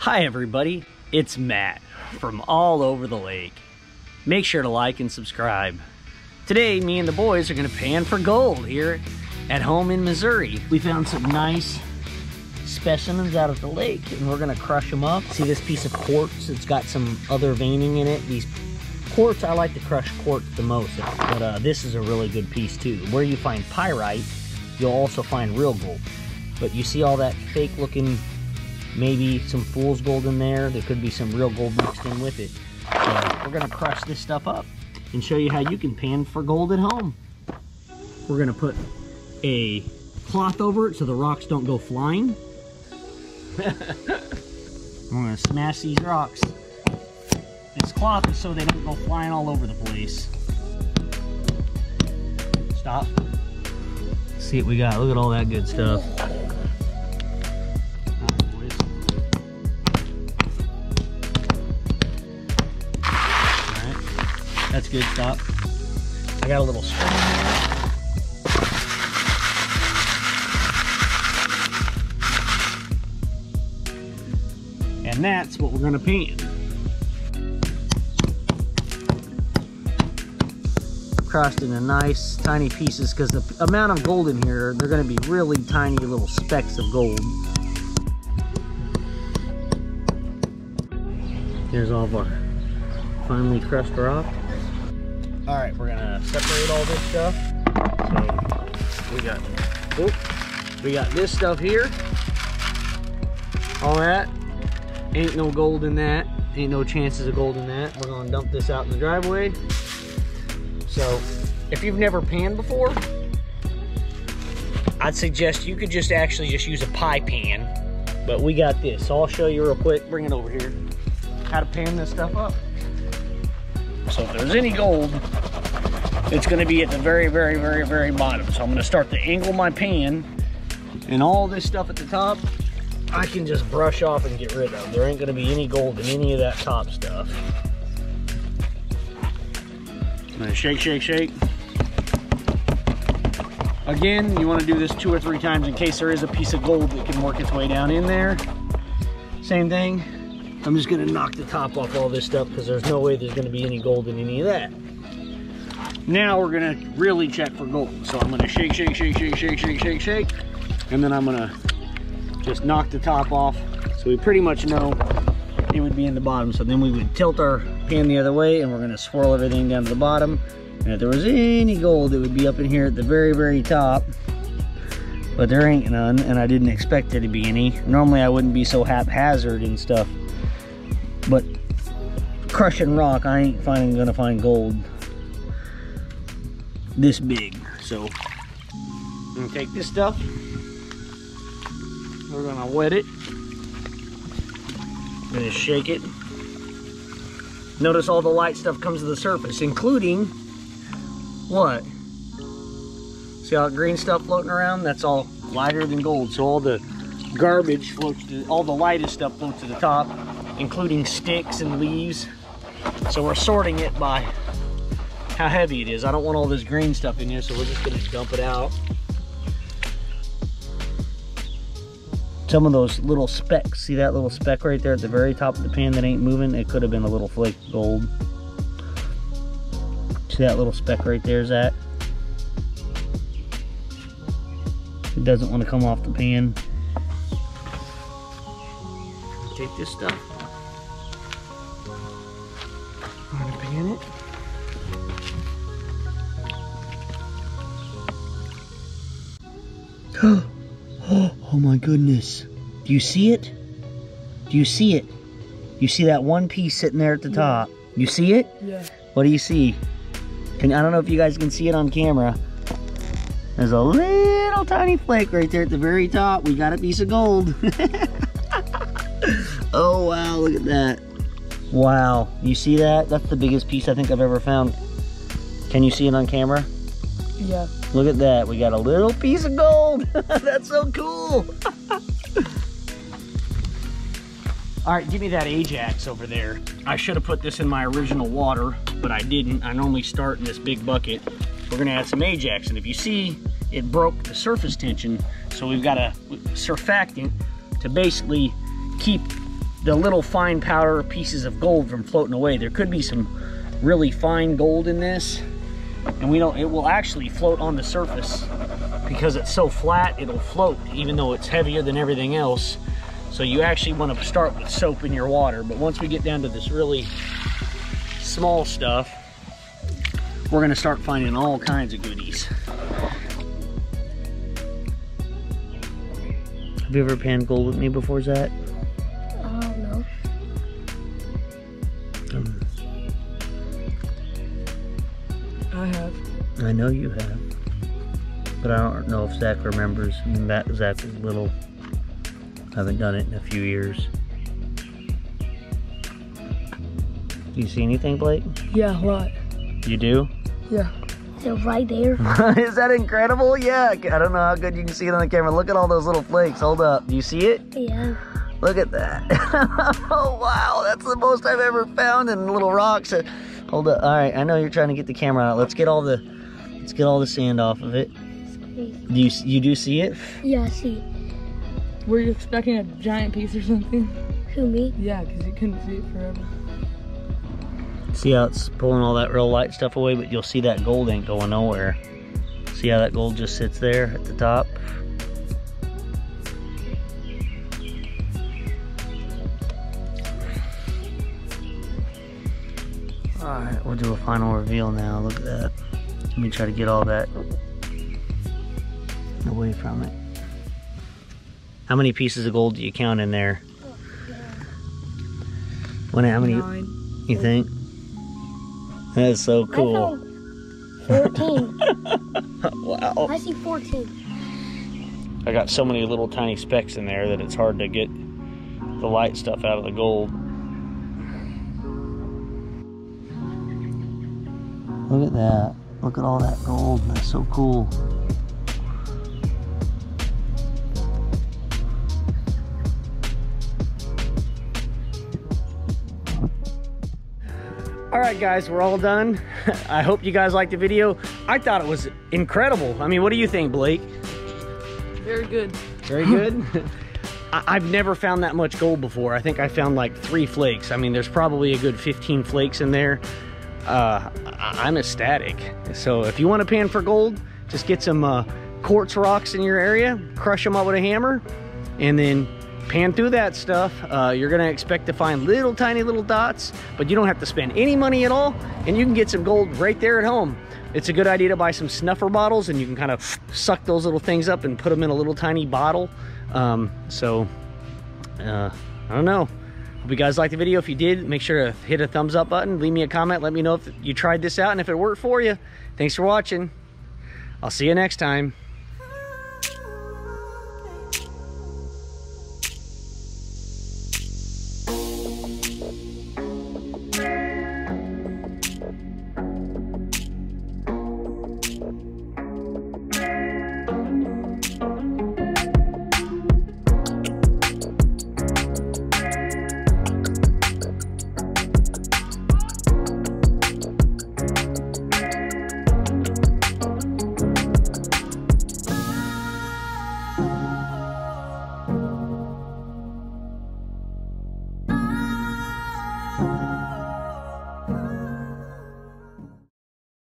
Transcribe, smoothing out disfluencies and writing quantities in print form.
Hi everybody, it's Matt from all over the lake. Make sure to like and subscribe. Today, me and the boys are gonna pan for gold here at home in Missouri. We found some nice specimens out of the lake and we're gonna crush them up. See this piece of quartz? It's got some other veining in it. These quartz, I like to crush quartz the most, but this is a really good piece too. Where you find pyrite, you'll also find real gold. But you see all that fake looking, maybe some fool's gold in there. There could be some real gold mixed in with it. So we're gonna crush this stuff up and show you how you can pan for gold at home. We're gonna put a cloth over it so the rocks don't go flying. We're gonna smash these rocks. This cloth is so they don't go flying all over the place. Stop. See what we got. Look at all that good stuff. That's good, stop. I got a little string here. And that's what we're gonna pan. Crossed into nice tiny pieces because the amount of gold in here, they're gonna be really tiny little specks of gold. Here's all of our finely crushed rock. All right, we're gonna separate all this stuff. So we got this stuff here. All that, ain't no gold in that. Ain't no chances of gold in that. We're gonna dump this out in the driveway. So if you've never panned before, I'd suggest you could just use a pie pan, but we got this. So I'll show you real quick, bring it over here, how to pan this stuff up. So if there's any gold, it's gonna be at the very, very, very, very bottom. So I'm gonna start to angle my pan, and all this stuff at the top, I can just brush off and get rid of. There ain't gonna be any gold in any of that top stuff. I'm gonna shake, shake, shake. Again, you wanna do this 2 or 3 times in case there is a piece of gold that can work its way down in there. Same thing. I'm just gonna knock the top off all this stuff because there's no way there's gonna be any gold in any of that. Now we're gonna really check for gold. So I'm gonna shake, shake, shake, shake, shake, shake, shake, shake. And then I'm gonna just knock the top off. So we pretty much know it would be in the bottom. So then we would tilt our pan the other way and we're gonna swirl everything down to the bottom. And if there was any gold, it would be up in here at the very, very top. But there ain't none, and I didn't expect there to be any. Normally I wouldn't be so haphazard and stuff. But crushing rock, I ain't gonna find gold this big. So I'm gonna take this stuff, we're gonna wet it, I'm gonna shake it. Notice all the light stuff comes to the surface, including what? See all that green stuff floating around? That's all lighter than gold. So all the garbage floats to, all the lightest stuff floats to the top, including sticks and leaves. So we're sorting it by how heavy it is. I don't want all this green stuff in here, so we're just gonna dump it out. Some of those little specks, see that little speck right there at the very top of the pan that ain't moving? It could have been a little flake of gold. See that little speck right there, Zach? It doesn't want to come off the pan. Take this stuff. I'm gonna pan it. Oh my goodness. Do you see it? Do you see it? You see that one piece sitting there at the top? You see it? Yeah. What do you see? I don't know if you guys can see it on camera. There's a little tiny flake right there at the very top. We got a piece of gold. Oh wow, look at that. Wow, you see that? That's the biggest piece I think I've ever found. Can you see it on camera? Yeah. Look at that, we got a little piece of gold. That's so cool. All right, give me that Ajax over there. I should have put this in my original water, but I didn't. I normally start in this big bucket. We're gonna add some Ajax, and if you see, it broke the surface tension, so we've got a surfactant to basically keep the little fine powder pieces of gold from floating away. There could be some really fine gold in this, and it will actually float on the surface because it's so flat. It'll float even though it's heavier than everything else. So you actually want to start with soap in your water, but once we get down to this really small stuff, we're going to start finding all kinds of goodies. Have you ever panned gold with me before, Zach? No. I have. I know you have, but I don't know if Zach remembers. I mean, Zach was little. I haven't done it in a few years. Do you see anything, Blake? Yeah, a lot. You do? Yeah. Is it right there? Is that incredible? Yeah. I don't know how good you can see it on the camera. Look at all those little flakes. Hold up. Do you see it? Yeah. Look at that. Oh, wow. That's the most I've ever found in little rocks. Hold up. All right. I know you're trying to get the camera out. Let's get all the sand off of it. You do see it? Yeah, I see. Were you expecting a giant piece or something? Who, me? Yeah, because you couldn't see it forever. See how it's pulling all that real light stuff away, but you'll see that gold ain't going nowhere. See how that gold just sits there at the top? Alright, we'll do a final reveal now. Look at that. Let me try to get all that away from it. How many pieces of gold do you count in there? How many 9. you think? That's so cool. I found 14. Wow. I see 14. I got so many little tiny specks in there that it's hard to get the light stuff out of the gold. Look at that. Look at all that gold. That's so cool. Alright guys, we're all done. I hope you guys liked the video. I thought it was incredible. I mean, what do you think, Blake? Very good. Very good? I've never found that much gold before. I think I found like 3 flakes. I mean, there's probably a good 15 flakes in there. I'm ecstatic. So if you want to pan for gold, just get some quartz rocks in your area, crush them up with a hammer, and then pan through that stuff. You're gonna expect to find little tiny little dots, but you don't have to spend any money at all, and you can get some gold right there at home. It's a good idea to buy some snuffer bottles, and you can kind of suck those little things up and put them in a little tiny bottle. I don't know. Hope you guys liked the video. If you did, make sure to hit a thumbs up button, leave me a comment, let me know if you tried this out and if it worked for you. Thanks for watching. I'll see you next time.